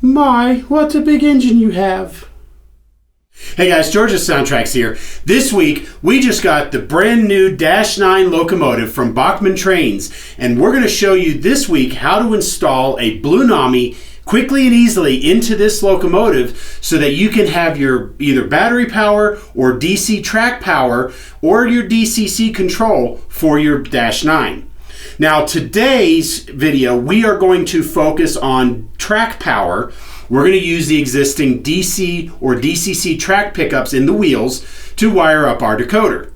My, what a big engine you have. Hey guys, George of SoundTraxx here. This week, we just got the brand new Dash 9 locomotive from Bachmann Trains, and we're going to show you this week how to install a Blunami quickly and easily into this locomotive so that you can have your either battery power or DC track power or your DCC control for your Dash 9. Now today's video, we are going to focus on track power. We're going to use the existing DC or DCC track pickups in the wheels to wire up our decoder.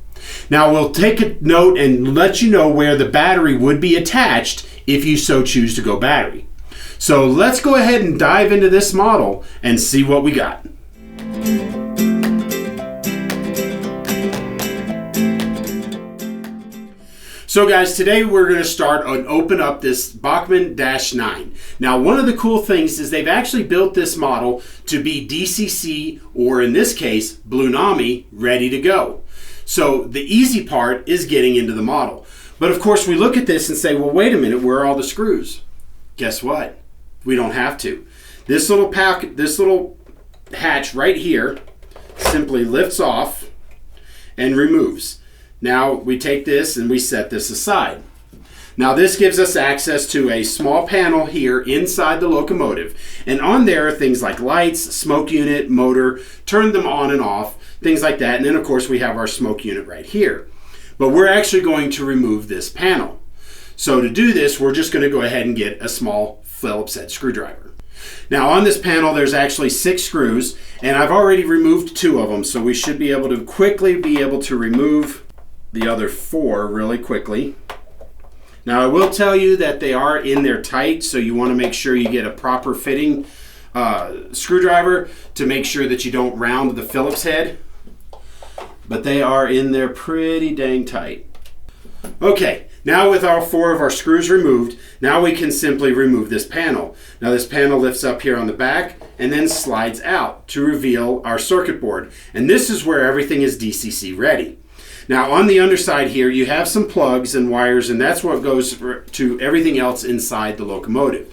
Now we'll take a note and let you know where the battery would be attached if you so choose to go battery. So let's go ahead and dive into this model and see what we got. So guys, today we're going to start and open up this Bachmann Dash 9. Now one of the cool things is they've actually built this model to be DCC, or in this case, Blunami, ready to go. So the easy part is getting into the model. But of course we look at this and say, well wait a minute, where are all the screws? Guess what? We don't have to. This little hatch right here simply lifts off and removes. Now we take this and we set this aside. Now this gives us access to a small panel here inside the locomotive, and on there are things like lights, smoke unit, motor, turn them on and off, things like that. And then of course we have our smoke unit right here. But we're actually going to remove this panel. So to do this, we're just going to go ahead and get a small Phillips head screwdriver. Now on this panel there's actually 6 screws, and I've already removed 2 of them, so we should be able to quickly remove the other 4 really quickly. Now I will tell you that they are in there tight, so you want to make sure you get a proper fitting screwdriver to make sure that you don't round the Phillips head. But they are in there pretty dang tight. Okay, now with all 4 of our screws removed, now we can simply remove this panel. Now this panel lifts up here on the back and then slides out to reveal our circuit board. And this is where everything is DCC ready. Now on the underside here, you have some plugs and wires, and that's what goes to everything else inside the locomotive.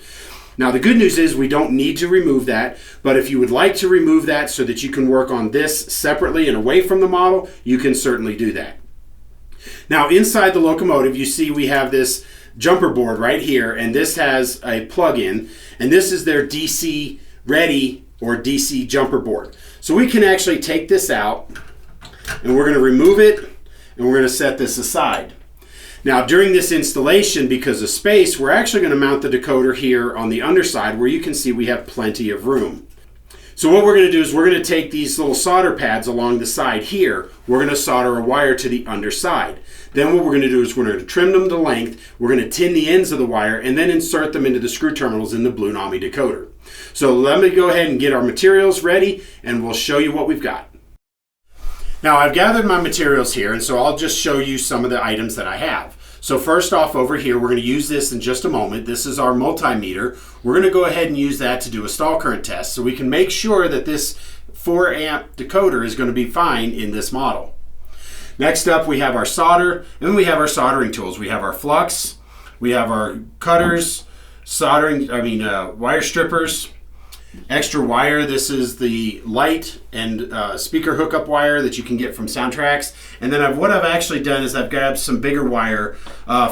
Now the good news is we don't need to remove that, but if you would like to remove that so that you can work on this separately and away from the model, you can certainly do that. Now inside the locomotive, you see we have this jumper board right here, and this has a plug-in, and this is their DC ready or DC jumper board. So we can actually take this out, and we're going to remove it, and we're going to set this aside. Now during this installation, because of space, we're actually going to mount the decoder here on the underside where you can see we have plenty of room. So what we're going to do is we're going to take these little solder pads along the side here. We're going to solder a wire to the underside. Then what we're going to do is we're going to trim them to length. We're going to tin the ends of the wire and then insert them into the screw terminals in the Blunami decoder. So let me go ahead and get our materials ready, and we'll show you what we've got. Now I've gathered my materials here, and so I'll just show you some of the items that I have. So first off, over here, we're going to use this in just a moment. This is our multimeter. We're going to go ahead and use that to do a stall current test so we can make sure that this 4 amp decoder is going to be fine in this model. Next up, we have our solder, and then we have our soldering tools. We have our flux, we have our cutters, wire strippers, extra wire. This is the light and speaker hookup wire that you can get from SoundTraxx. And then what I've actually done is I've grabbed some bigger wire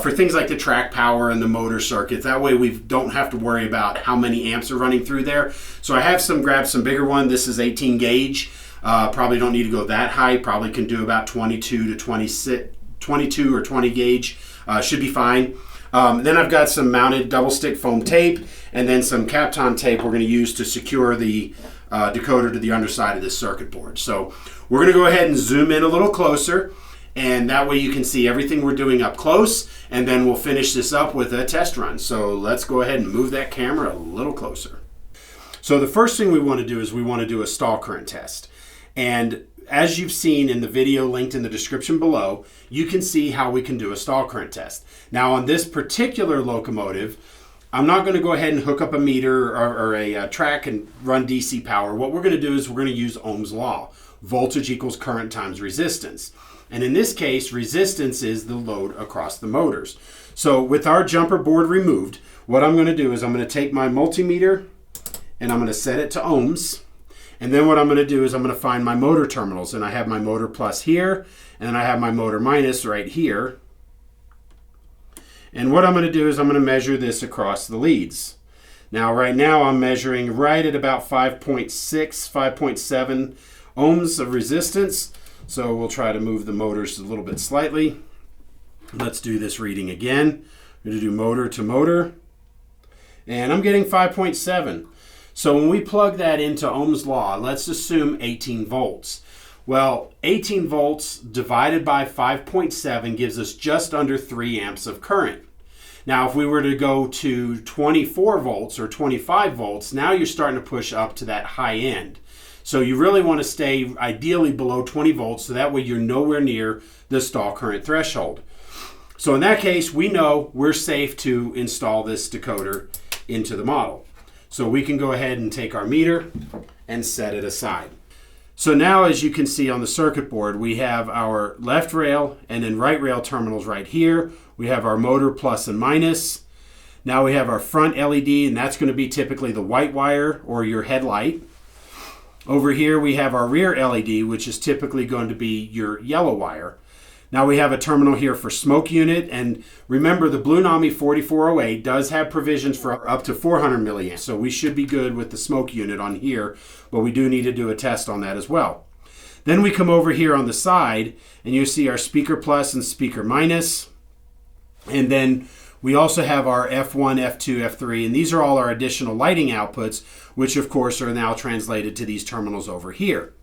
for things like the track power and the motor circuits. That way we don't have to worry about how many amps are running through there. So I have grabbed some bigger one. This is 18 gauge. Probably don't need to go that high. Probably can do about 22 or 20 gauge. Should be fine. Then I've got some mounted double stick foam tape, and then some Kapton tape we're going to use to secure the decoder to the underside of this circuit board. So we're going to go ahead and zoom in a little closer, and that way you can see everything we're doing up close, and then we'll finish this up with a test run. So let's go ahead and move that camera a little closer. So the first thing we want to do is we want to do a stall current test. And as you've seen in the video linked in the description below, you can see how we can do a stall current test. Now on this particular locomotive, I'm not going to go ahead and hook up a meter or a track and run DC power. What we're going to do is we're going to use Ohm's law. Voltage equals current times resistance. And in this case, resistance is the load across the motors. So with our jumper board removed, what I'm going to do is I'm going to take my multimeter and I'm going to set it to ohms. And then what I'm going to do is I'm going to find my motor terminals, and I have my motor plus here, and then I have my motor minus right here. And what I'm going to do is I'm going to measure this across the leads. Now right now I'm measuring right at about 5.6, 5.7 ohms of resistance. So we'll try to move the motors a little bit slightly. Let's do this reading again. I'm going to do motor to motor. And I'm getting 5.7. So when we plug that into Ohm's law, let's assume 18 volts. Well, 18 volts divided by 5.7 gives us just under 3 amps of current. Now, if we were to go to 24 volts or 25 volts, now you're starting to push up to that high end. So you really want to stay ideally below 20 volts, so that way you're nowhere near the stall current threshold. So in that case, we know we're safe to install this decoder into the model. So we can go ahead and take our meter and set it aside. So now, as you can see on the circuit board, we have our left rail and then right rail terminals right here. We have our motor plus and minus. Now we have our front LED, and that's going to be typically the white wire or your headlight. Over here we have our rear LED, which is typically going to be your yellow wire. Now we have a terminal here for smoke unit, and remember the Blunami 4408 does have provisions for up to 400 milliamps, so we should be good with the smoke unit on here, but we do need to do a test on that as well. Then we come over here on the side, and you see our speaker plus and speaker minus, and then we also have our F1, F2, F3, and these are all our additional lighting outputs, which of course are now translated to these terminals over here.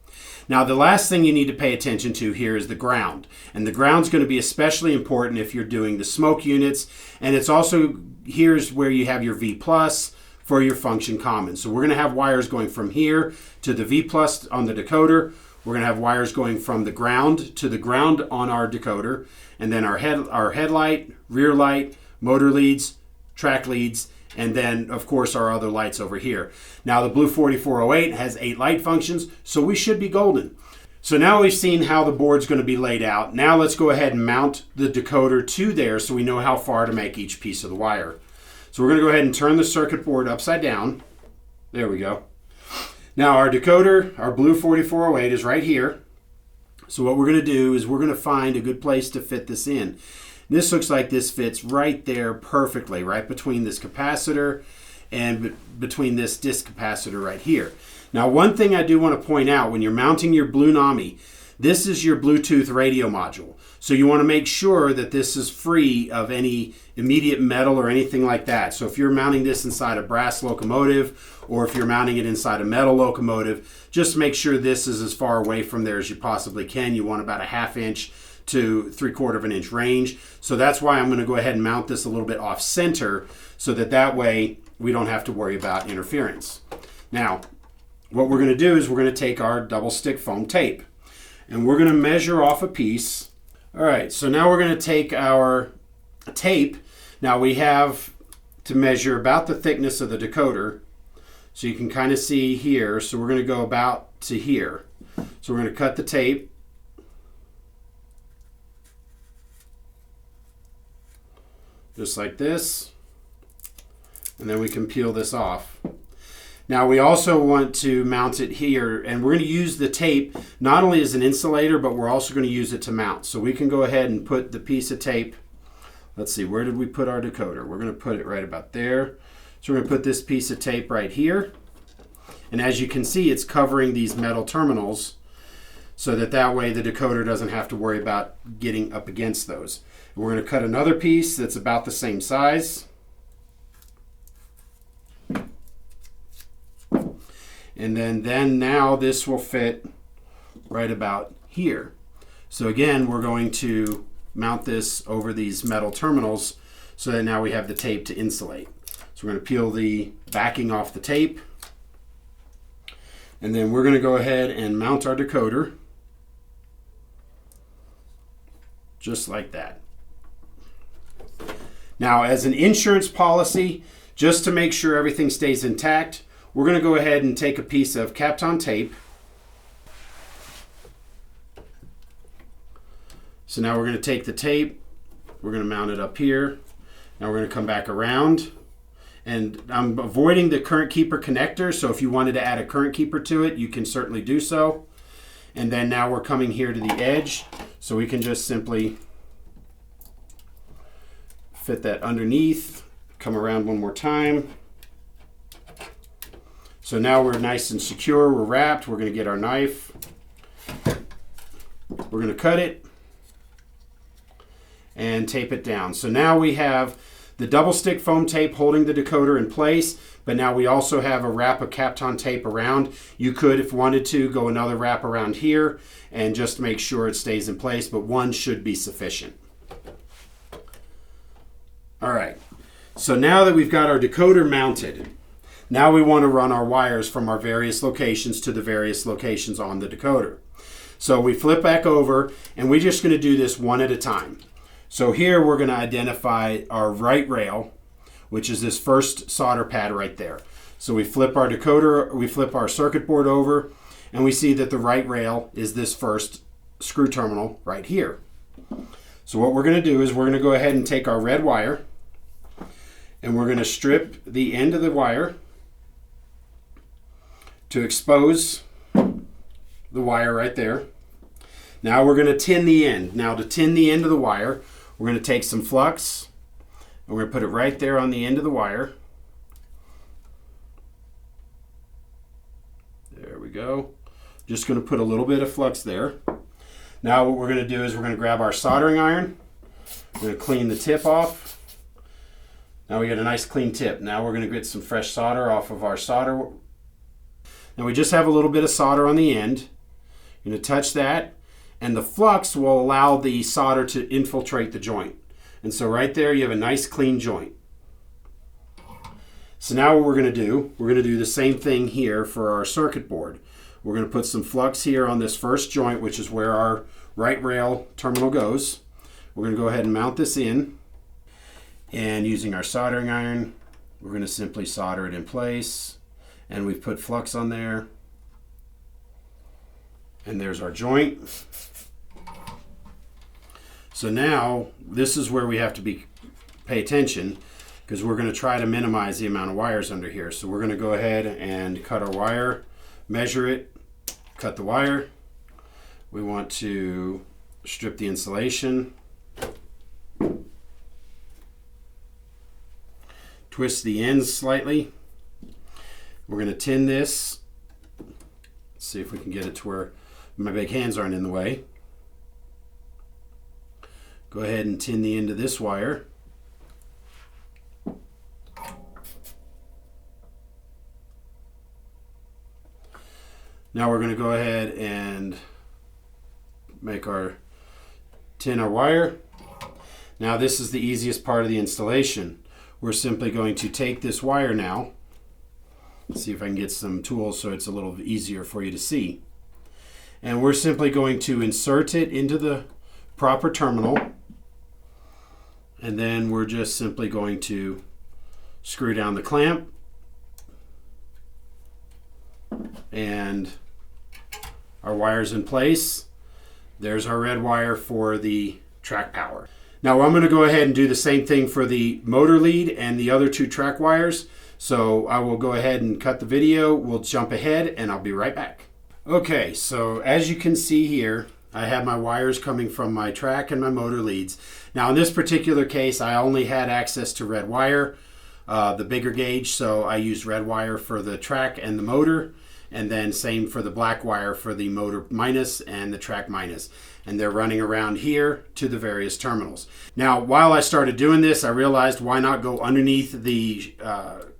Now, the last thing you need to pay attention to here is the ground. And the ground's going to be especially important if you're doing the smoke units. And it's also, here's where you have your V plus for your function common. So we're going to have wires going from here to the V plus on the decoder. We're going to have wires going from the ground to the ground on our decoder. And then our headlight, rear light, motor leads, track leads, and then, of course, our other lights over here. Now, the Blue 4408 has 8 light functions, so we should be golden. So now we've seen how the board's going to be laid out. Now let's go ahead and mount the decoder to there so we know how far to make each piece of the wire. So we're going to go ahead and turn the circuit board upside down. There we go. Now our decoder, our Blue 4408, is right here. So what we're going to do is we're going to find a good place to fit this in. This looks like this fits right there perfectly, right between this capacitor and between this disc capacitor right here. Now, one thing I do want to point out, when you're mounting your Blunami, this is your Bluetooth radio module. So you want to make sure that this is free of any immediate metal or anything like that. So if you're mounting this inside a brass locomotive, or if you're mounting it inside a metal locomotive, just make sure this is as far away from there as you possibly can. You want about a 1/2 inch to 3/4 of an inch range. So that's why I'm going to go ahead and mount this a little bit off center, so that way we don't have to worry about interference. Now, what we're going to do is we're going to take our double stick foam tape, and we're going to measure off a piece. All right, so now we're going to take our tape. Now we have to measure about the thickness of the decoder, so you can kind of see here. So we're going to go about to here. So we're going to cut the tape. Just like this, and then we can peel this off. Now we also want to mount it here, and we're going to use the tape not only as an insulator, but we're also going to use it to mount. So we can go ahead and put the piece of tape, let's see, where did we put our decoder? We're going to put it right about there. So we're going to put this piece of tape right here, and as you can see, it's covering these metal terminals, so that way the decoder doesn't have to worry about getting up against those. We're going to cut another piece that's about the same size. And then now this will fit right about here. So again, we're going to mount this over these metal terminals so that now we have the tape to insulate. So we're going to peel the backing off the tape. And then we're going to go ahead and mount our decoder just like that. Now, as an insurance policy, just to make sure everything stays intact, we're going to go ahead and take a piece of Kapton tape. So now we're going to take the tape, we're going to mount it up here. Now we're going to come back around, And I'm avoiding the current keeper connector, so if you wanted to add a current keeper to it, you can certainly do so. And then now we're coming here to the edge, so we can just simply fit that underneath, come around one more time. So now we're nice and secure, we're wrapped. We're going to get our knife. We're going to cut it and tape it down. So now we have the double stick foam tape holding the decoder in place, but now we also have a wrap of Kapton tape around. You could, if wanted to, go another wrap around here and just make sure it stays in place, but one should be sufficient. All right, so now that we've got our decoder mounted, now we want to run our wires from our various locations to the various locations on the decoder. So we flip back over, and we're just going to do this one at a time. So here we're going to identify our right rail, which is this first solder pad right there. So we flip our decoder, we flip our circuit board over, and we see that the right rail is this first screw terminal right here. So what we're going to do is we're going to go ahead and take our red wire, and we're going to strip the end of the wire to expose the wire right there. Now we're going to tin the end. Now to tin the end of the wire, we're going to take some flux and we're going to put it right there on the end of the wire. There we go. Just going to put a little bit of flux there. Now what we're going to do is we're going to grab our soldering iron. We're going to clean the tip off. Now we got a nice clean tip. Now we're going to get some fresh solder off of our solder. Now we just have a little bit of solder on the end. You're going to touch that, and the flux will allow the solder to infiltrate the joint. And so right there you have a nice clean joint. So now what we're going to do the same thing here for our circuit board. We're going to put some flux here on this first joint, which is where our right rail terminal goes. We're going to go ahead and mount this in, and using our soldering iron, we're going to simply solder it in place. And we've put flux on there. And there's our joint. So now this is where we have to pay attention, because we're going to try to minimize the amount of wires under here. So we're going to go ahead and cut our wire, measure it, cut the wire. We want to strip the insulation, twist the ends slightly. We're going to tin this. Let's see if we can get it to where my big hands aren't in the way. Go ahead and tin the end of this wire. Now we're going to go ahead and tin our wire. Now this is the easiest part of the installation. We're simply going to take this wire now. Let's see if I can get some tools so it's a little easier for you to see. And we're simply going to insert it into the proper terminal. And then we're just simply going to screw down the clamp. And our wire's in place. There's our red wire for the track power. Now I'm going to go ahead and do the same thing for the motor lead and the other two track wires. So I will go ahead and cut the video. We'll jump ahead and I'll be right back. Okay, so as you can see here, I have my wires coming from my track and my motor leads. Now in this particular case, I only had access to red wire, the bigger gauge, so I used red wire for the track and the motor, and then same for the black wire for the motor minus and the track minus. And they're running around here to the various terminals. Now, while I started doing this, I realized why not go underneath the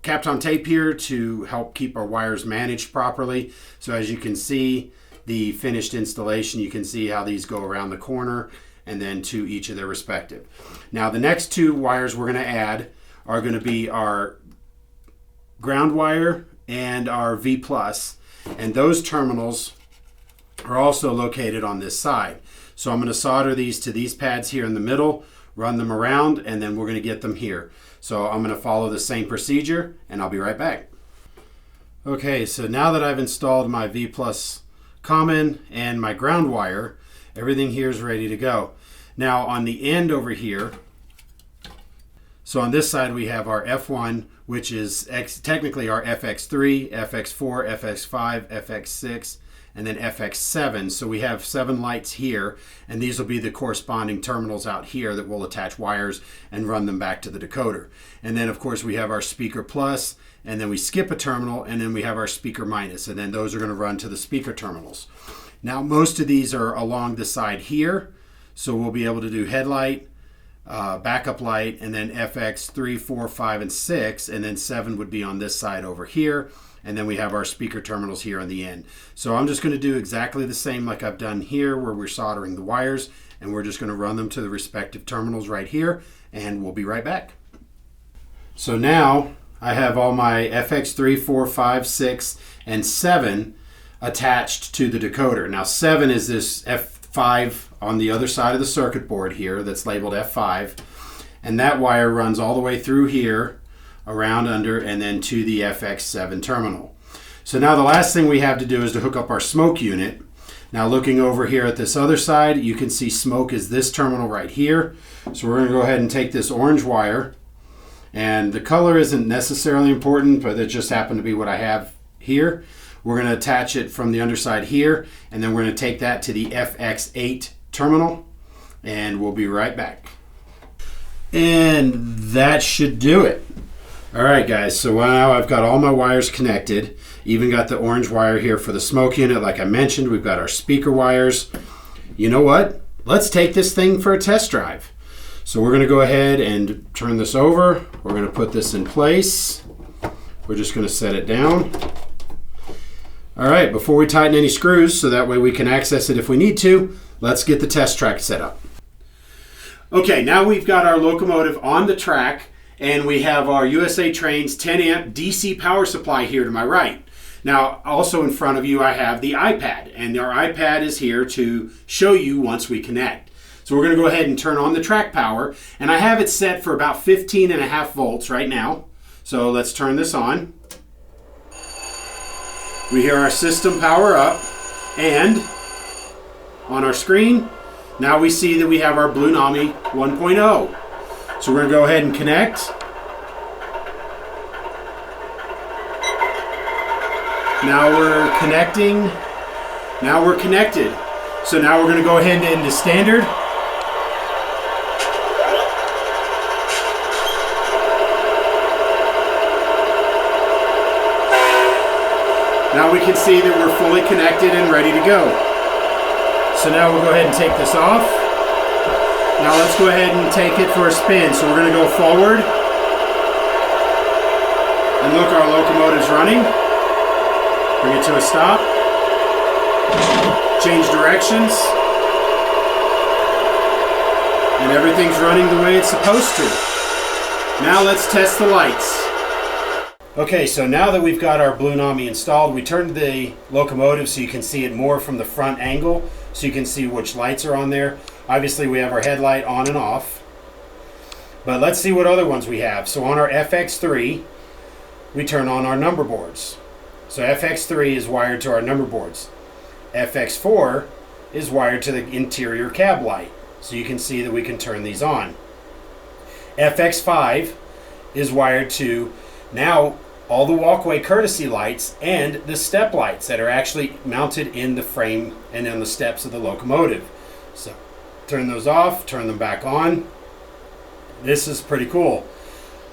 Kapton tape here to help keep our wires managed properly. So as you can see, the finished installation, you can see how these go around the corner and then to each of their respective. Now, the next two wires we're going to add are going to be our ground wire and our V+, and those terminals are also located on this side. So I'm going to solder these to these pads here in the middle, run them around, and then we're going to get them here. So I'm going to follow the same procedure, and I'll be right back. Okay, so now that I've installed my V+ common and my ground wire, everything here is ready to go. Now on the end over here, so on this side we have our F1, which is technically our FX3, FX4, FX5, FX6, and then FX7. So we have 7 lights here, and these will be the corresponding terminals out here that will attach wires and run them back to the decoder. And then of course we have our speaker plus, and then we skip a terminal, and then we have our speaker minus, and then those are going to run to the speaker terminals. Now most of these are along the side here, so we'll be able to do headlight, backup light, and then FX 3, 4, 5, and 6, and then 7 would be on this side over here, and then we have our speaker terminals here on the end. So I'm just going to do exactly the same like I've done here where we're soldering the wires, and we're just going to run them to the respective terminals right here, and we'll be right back. So now I have all my FX 3, 4, 5, 6, and 7 attached to the decoder. Now 7 is this F5 on the other side of the circuit board here that's labeled F5, and that wire runs all the way through here, around under, and then to the FX7 terminal. So now the last thing we have to do is to hook up our smoke unit. Now looking over here at this other side, you can see smoke is this terminal right here. So we're going to go ahead and take this orange wire, and the color isn't necessarily important, but it just happened to be what I have here. We're going to attach it from the underside here, and then we're going to take that to the FX8 terminal, and we'll be right back. And that should do it. All right, guys, so now I've got all my wires connected. Even got the orange wire here for the smoke unit. Like I mentioned, we've got our speaker wires. You know what? Let's take this thing for a test drive. So we're going to go ahead and turn this over. We're going to put this in place. We're just going to set it down. All right, before we tighten any screws so that way we can access it if we need to, let's get the test track set up. Okay, now we've got our locomotive on the track, and we have our USA Trains 10 amp DC power supply here to my right. Now, also in front of you, I have the iPad, and our iPad is here to show you once we connect. So we're going to go ahead and turn on the track power, and I have it set for about 15.5 volts right now. So let's turn this on. We hear our system power up, and on our screen, now we see that we have our Blunami 1.0. So we're going to go ahead and connect. Now we're connecting. Now we're connected. So now we're going to go ahead into standard. Now we can see that we're fully connected and ready to go. So now we'll go ahead and take this off. Now let's go ahead and take it for a spin. So we're going to go forward. And look, our locomotive's running. Bring it to a stop. Change directions. And everything's running the way it's supposed to. Now let's test the lights. Okay, so now that we've got our Blunami installed, we turned the locomotive so you can see it more from the front angle, so you can see which lights are on there. Obviously we have our headlight on and off, but let's see what other ones we have. So on our FX3, we turn on our number boards. So FX3 is wired to our number boards. FX4 is wired to the interior cab light, so you can see that we can turn these on. FX5 is wired to now all the walkway courtesy lights and the step lights that are actually mounted in the frame and on the steps of the locomotive. So turn those off, turn them back on. This is pretty cool.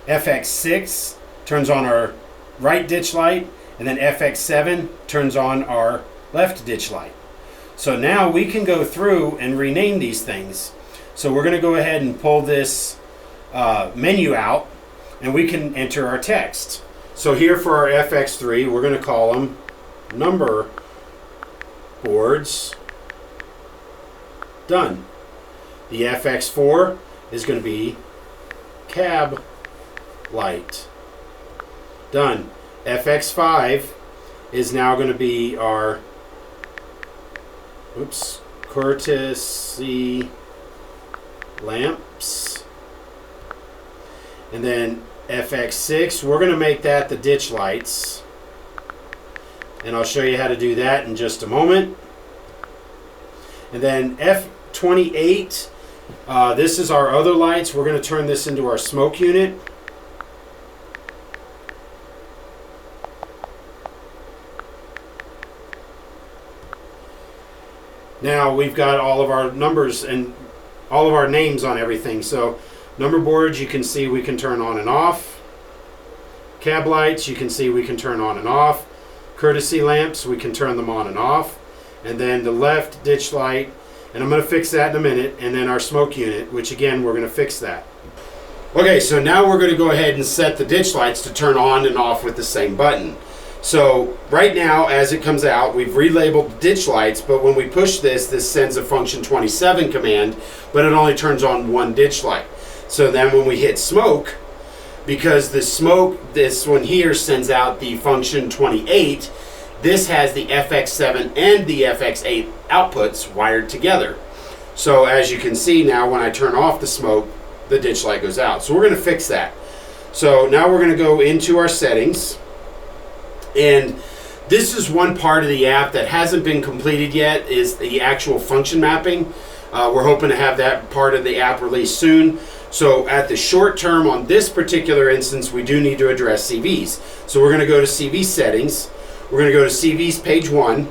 FX6 turns on our right ditch light, and then FX7 turns on our left ditch light. So now we can go through and rename these things. So we're going to go ahead and pull this menu out, and we can enter our text. So here for our FX3, we're going to call them number boards done. The FX4 is going to be cab light done. FX5 is now going to be our courtesy lamps. And then FX6, we're going to make that the ditch lights. And I'll show you how to do that in just a moment. And then F28, this is our other lights. We're going to turn this into our smoke unit. Now we've got all of our numbers and all of our names on everything. So number boards, you can see we can turn on and off. Cab lights, you can see we can turn on and off. Courtesy lamps, we can turn them on and off. And then the left ditch light, and I'm going to fix that in a minute. And then our smoke unit, which again, we're going to fix that. Okay, so now we're going to go ahead and set the ditch lights to turn on and off with the same button. So right now, as it comes out, we've relabeled the ditch lights, but when we push this, this sends a function 27 command, but it only turns on one ditch light. So then when we hit smoke, because the smoke, this one here sends out the function 28, this has the FX7 and the FX8 outputs wired together. So as you can see now, when I turn off the smoke, the ditch light goes out. So we're going to fix that. So now we're going to go into our settings. And this is one part of the app that hasn't been completed yet, is the actual function mapping. We're hoping to have that part of the app released soon. So at the short term on this particular instance, we do need to address CVs. So we're going to go to CV settings. We're going to go to CVs page 1.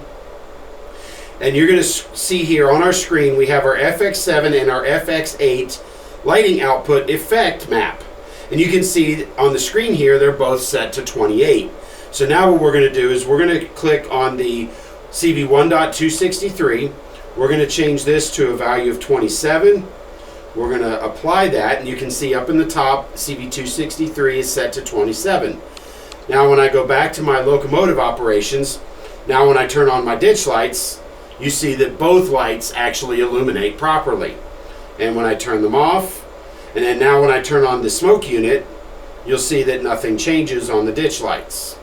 And you're going to see here on our screen, we have our FX7 and our FX8 lighting output effect map. And you can see on the screen here, they're both set to 28. So now what we're going to do is we're going to click on the CV 1.263. We're going to change this to a value of 27. We're going to apply that, and you can see up in the top, CV 263 is set to 27. Now when I go back to my locomotive operations, now when I turn on my ditch lights, you see that both lights actually illuminate properly. And when I turn them off, and then now when I turn on the smoke unit, you'll see that nothing changes on the ditch lights.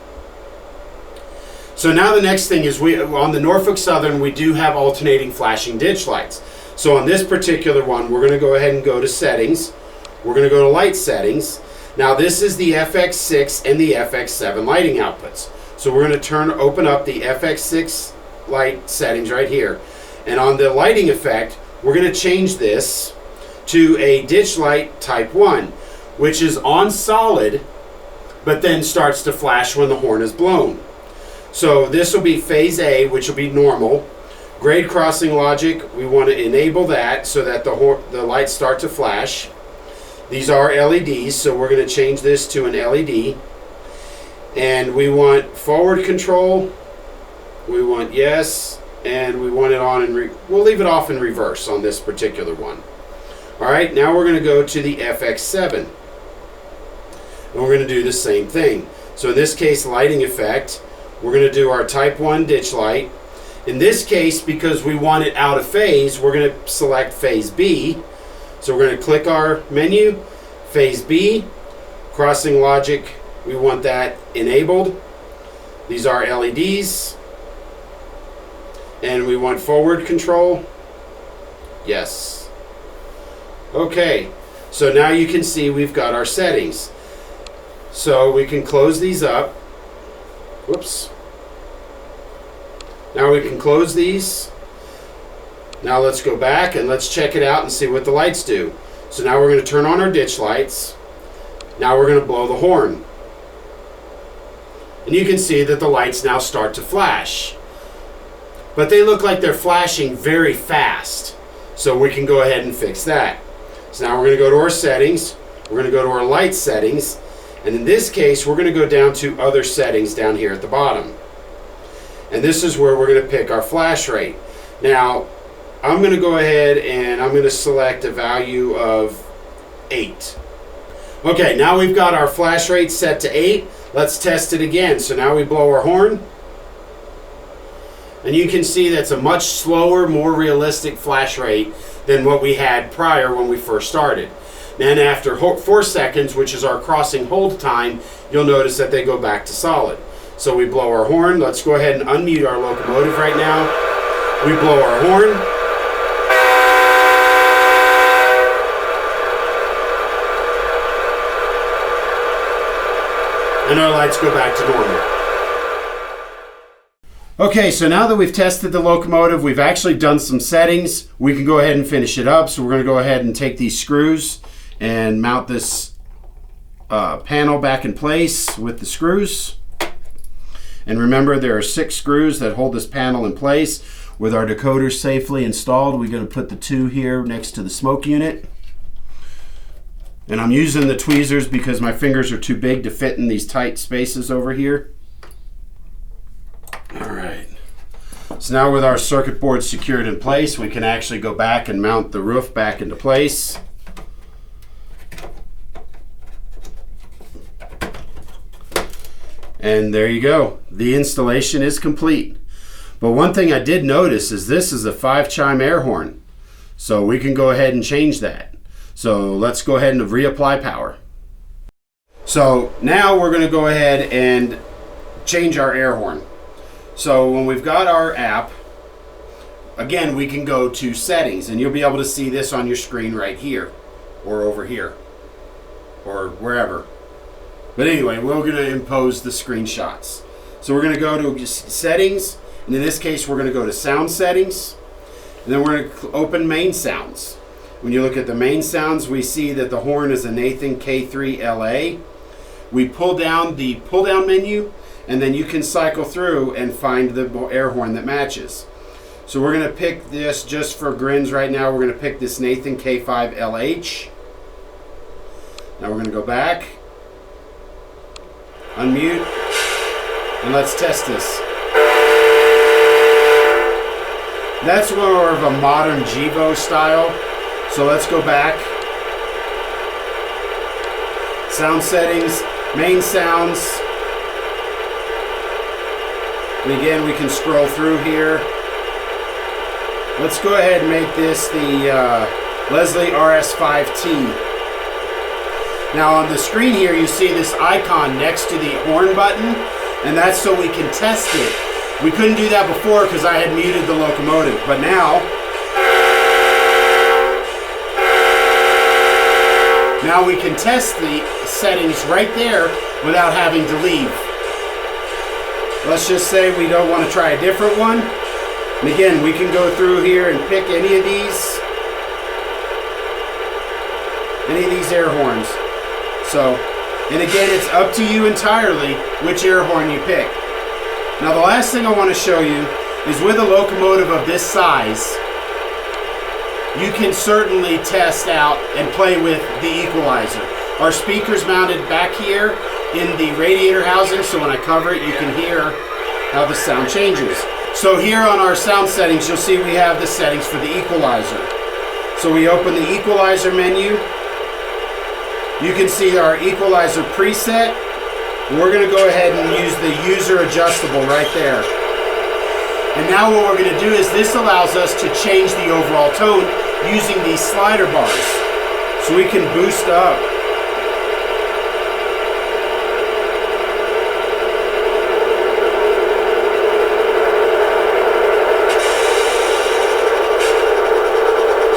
So now the next thing is, on the Norfolk Southern, we do have alternating flashing ditch lights. So on this particular one, we're going to go ahead and go to settings. We're going to go to light settings. Now this is the FX6 and the FX7 lighting outputs. So we're going to open up the FX6 light settings right here. And on the lighting effect, we're going to change this to a ditch light type 1, which is on solid, but then starts to flash when the horn is blown. So this will be phase A, which will be normal. Grade crossing logic, we want to enable that so that the lights start to flash. These are LEDs, so we're going to change this to an LED. And we want forward control, we want yes, and we want it on and we'll leave it off in reverse on this particular one. Alright, now we're going to go to the FX7. And we're going to do the same thing. So in this case, lighting effect, we're going to do our type 1 ditch light. In this case, because we want it out of phase, we're going to select phase B. So we're going to click our menu, phase B, crossing logic, we want that enabled. These are LEDs. And we want forward control. Yes. Okay, so now you can see we've got our settings. So we can close these up. Whoops. Now we can close these. Now let's go back and let's check it out and see what the lights do. So now we're going to turn on our ditch lights. Now we're going to blow the horn. And you can see that the lights now start to flash. But they look like they're flashing very fast. So we can go ahead and fix that. So now we're going to go to our settings. We're going to go to our light settings. And in this case, we're going to go down to other settings down here at the bottom. And this is where we're going to pick our flash rate. Now, I'm going to go ahead and I'm going to select a value of 8. Okay, now we've got our flash rate set to 8. Let's test it again. So now we blow our horn. And you can see that's a much slower, more realistic flash rate than what we had prior when we first started. Then after 4 seconds, which is our crossing hold time, you'll notice that they go back to solid. So we blow our horn. Let's go ahead and unmute our locomotive right now. We blow our horn. And our lights go back to normal. Okay, so now that we've tested the locomotive, we've actually done some settings. We can go ahead and finish it up. So we're going to go ahead and take these screws and mount this panel back in place with the screws. And remember, there are 6 screws that hold this panel in place. with our decoders safely installed, we're going to put the two here next to the smoke unit. And I'm using the tweezers because my fingers are too big to fit in these tight spaces over here. All right. So now with our circuit board secured in place, we can actually go back and mount the roof back into place. And there you go. The installation is complete. But one thing I did notice is this is a 5-chime air horn. So we can go ahead and change that. So let's go ahead and reapply power. So now we're going to go ahead and change our air horn. So when we've got our app, again, we can go to settings, and you'll be able to see this on your screen right here or over here or wherever. But anyway, we're going to impose the screenshots. So we're going to go to settings, and in this case we're going to go to sound settings, and then we're going to open main sounds. When you look at the main sounds, we see that the horn is a Nathan K3LA. We pull down the pull down menu, and then you can cycle through and find the air horn that matches. So we're going to pick this just for grins right now. We're going to pick this Nathan K5LH. Now we're going to go back, unmute, and let's test this. That's more of a modern Jivo style. So let's go back. Sound settings, main sounds. And again, we can scroll through here. Let's go ahead and make this the Leslie RS5T. Now on the screen here, you see this icon next to the horn button, and that's so we can test it. We couldn't do that before because I had muted the Locomotive, but now we can test the settings right there without having to leave. Let's just say we don't want to try a different one. And again, we can go through here and pick any of these air horns. So, and again, it's up to you entirely which air horn you pick. Now the last thing I want to show you is with a Locomotive of this size, you can certainly test out and play with the equalizer. Our speaker's mounted back here in the radiator housing, so when I cover it, you can hear how the sound changes. So here on our sound settings, you'll see we have the settings for the equalizer. So we open the equalizer menu. You can see our equalizer preset. We're going to go ahead and use the user adjustable right there. And now what we're going to do is this allows us to change the overall tone using these slider bars. So we can boost up.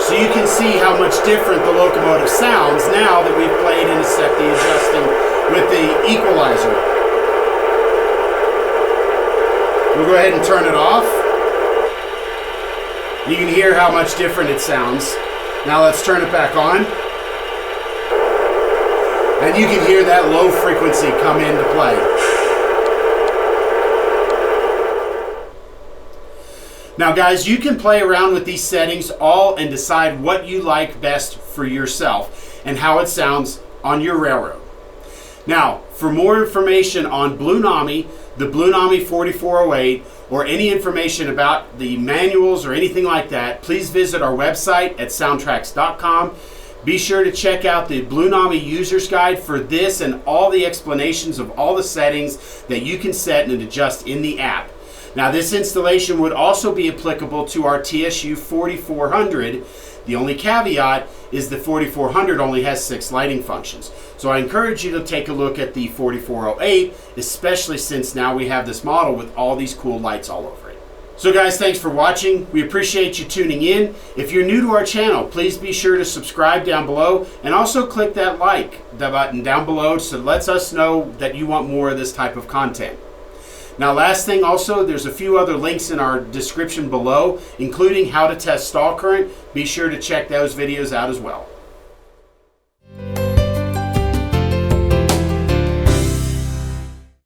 So you can see how much different the Locomotive sounds now that we've played and set the adjusting with the equalizer. We'll go ahead and turn it off. You can hear how much different it sounds. Now let's turn it back on. And you can hear that low frequency come into play. Now guys, you can play around with these settings all and decide what you like best for yourself and how it sounds on your railroad. Now, for more information on Blunami, the Blunami 4408, or any information about the manuals or anything like that, please visit our website at SoundTraxx.com. Be sure to check out the Blunami User's Guide for this and all the explanations of all the settings that you can set and adjust in the app. Now, this installation would also be applicable to our TSU 4400. The only caveat is the 4400 only has 6 lighting functions. So I encourage you to take a look at the 4408, especially since now we have this model with all these cool lights all over it. So guys, thanks for watching. We appreciate you tuning in. If you're new to our channel, please be sure to subscribe down below and also click that like button down below so it lets us know that you want more of this type of content. Now, last thing also, there's a few other links in our description below, including how to test stall current. Be sure to check those videos out as well.